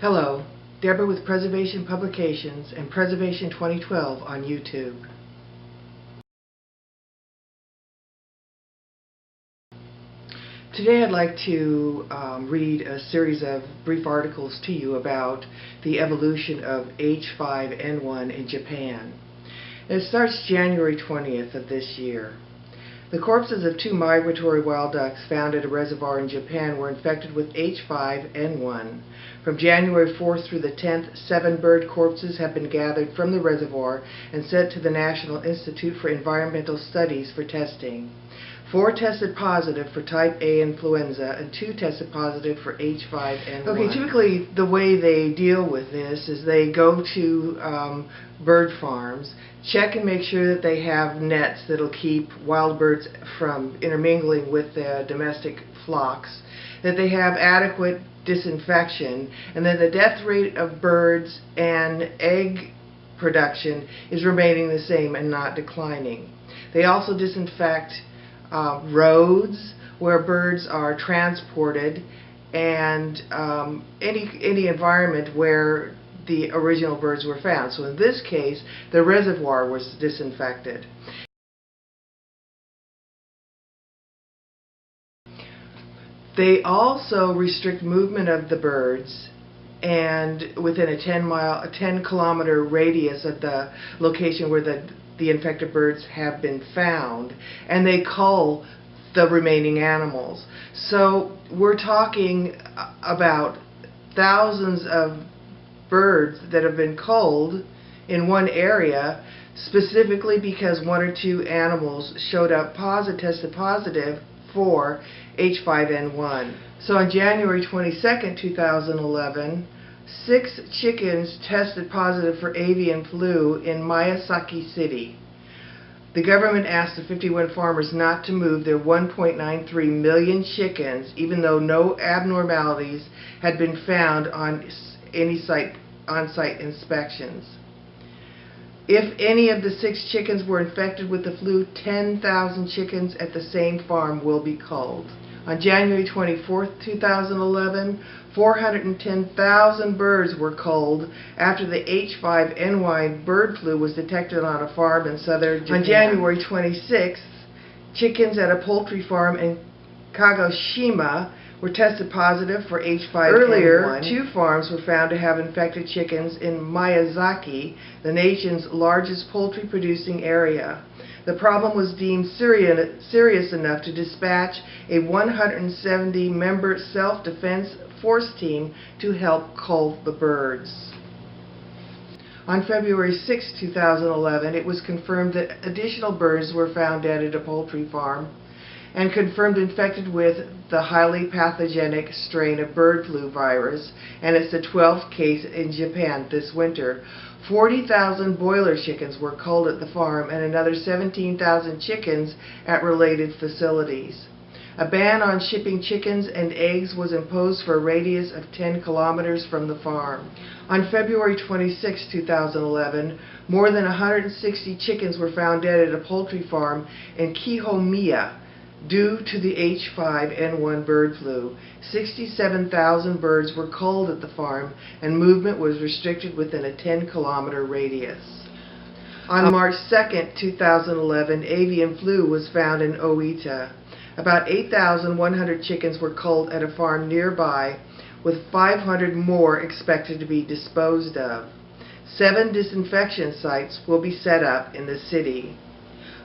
Hello, Deborah with Preservation Publications and Preservation 2012 on YouTube. Today I'd like to read a series of brief articles to you about the evolution of H5N1 in Japan. It starts January 20th of this year. The corpses of 2 migratory wild ducks found at a reservoir in Japan were infected with H5N1. From January 4th through the 10th, 7 bird corpses have been gathered from the reservoir and sent to the National Institute for Environmental Studies for testing. 4 tested positive for type A influenza and 2 tested positive for H5N1. Okay, typically the way they deal with this is they go to bird farms, check and make sure that they have nets that'll keep wild birds from intermingling with the domestic flocks, that they have adequate disinfection, and that the death rate of birds and egg production is remaining the same and not declining. They also disinfect roads where birds are transported and any environment where the original birds were found. So in this case, the reservoir was disinfected. They also restrict movement of the birds and within a 10-kilometer radius of the location where the infected birds have been found, and they cull the remaining animals. So we're talking about thousands of birds that have been culled in one area, specifically because 1 or 2 animals showed up tested positive for H5N1. So on January 22nd, 2011, 6 chickens tested positive for avian flu in Miyazaki City. The government asked the 51 farmers not to move their 1.93 million chickens, even though no abnormalities had been found on any on-site inspections. If any of the 6 chickens were infected with the flu, 10,000 chickens at the same farm will be culled. On January 24th, 2011, 410,000 birds were culled after the H5N1 bird flu was detected on a farm in southern Japan. On January 26th, chickens at a poultry farm in Kagoshima were tested positive for H5N1. Earlier, 2 farms were found to have infected chickens in Miyazaki, the nation's largest poultry-producing area. The problem was deemed serious enough to dispatch a 170-member self-defense force team to help cull the birds. On February 6, 2011, it was confirmed that additional birds were found dead at a poultry farm and confirmed infected with the highly pathogenic strain of bird flu virus, and it's the 12th case in Japan this winter. 40,000 broiler chickens were culled at the farm and another 17,000 chickens at related facilities. A ban on shipping chickens and eggs was imposed for a radius of 10 kilometers from the farm. On February 26, 2011, more than 160 chickens were found dead at a poultry farm in Kihomiya due to the H5N1 bird flu. 67,000 birds were culled at the farm, and movement was restricted within a 10-kilometer radius. On March 2, 2011, avian flu was found in Oita. About 8,100 chickens were culled at a farm nearby, with 500 more expected to be disposed of. 7 disinfection sites will be set up in the city.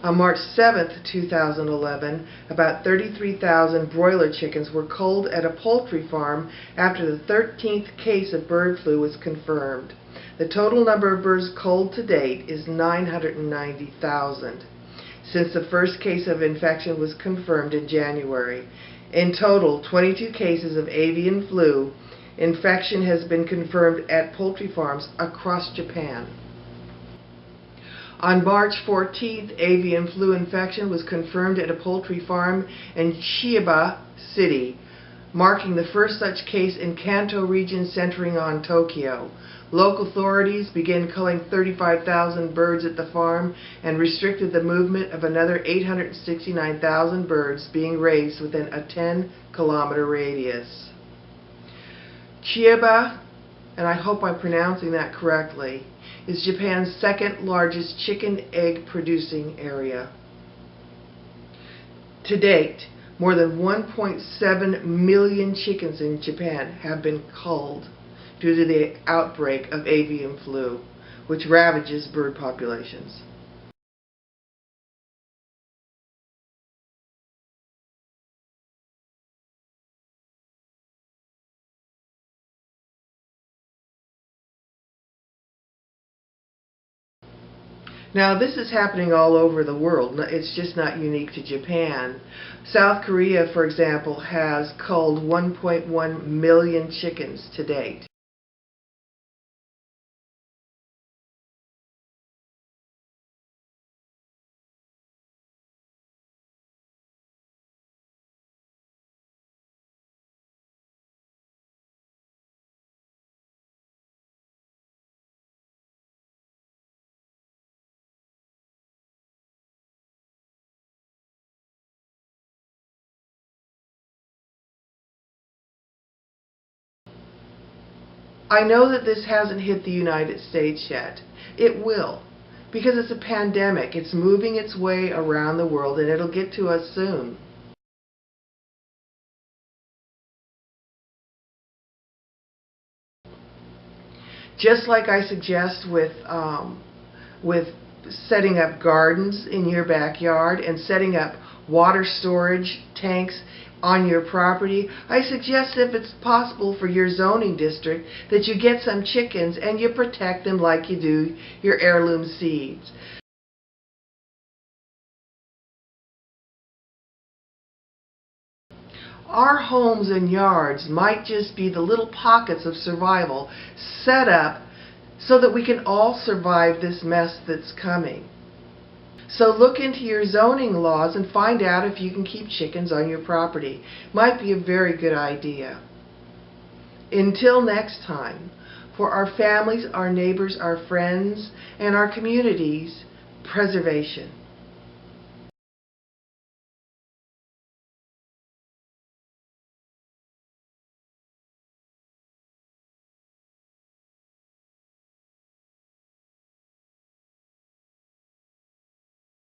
On March 7, 2011, about 33,000 broiler chickens were culled at a poultry farm after the 13th case of bird flu was confirmed. The total number of birds culled to date is 990,000, since the first case of infection was confirmed in January. In total, 22 cases of avian flu infection has been confirmed at poultry farms across Japan. On March 14th, avian flu infection was confirmed at a poultry farm in Chiba City, marking the first such case in Kanto region centering on Tokyo. Local authorities began culling 35,000 birds at the farm and restricted the movement of another 869,000 birds being raised within a 10-kilometer radius. Chiba and I hope I'm pronouncing that correctly, is Japan's second largest chicken egg producing area. To date, more than 1.7 million chickens in Japan have been culled due to the outbreak of avian flu, which ravages bird populations. Now, this is happening all over the world. It's just not unique to Japan. South Korea, for example, has culled 1.1 million chickens to date. I know that this hasn't hit the United States yet. It will, because it's a pandemic. It's moving its way around the world, and it'll get to us soon. Just like I suggest with setting up gardens in your backyard and setting up water storage tanks on your property, I suggest, if it's possible for your zoning district, that you get some chickens and you protect them like you do your heirloom seeds. Our homes and yards might just be the little pockets of survival set up so that we can all survive this mess that's coming. So look into your zoning laws and find out if you can keep chickens on your property. Might be a very good idea. Until next time, for our families, our neighbors, our friends, and our communities, preservation.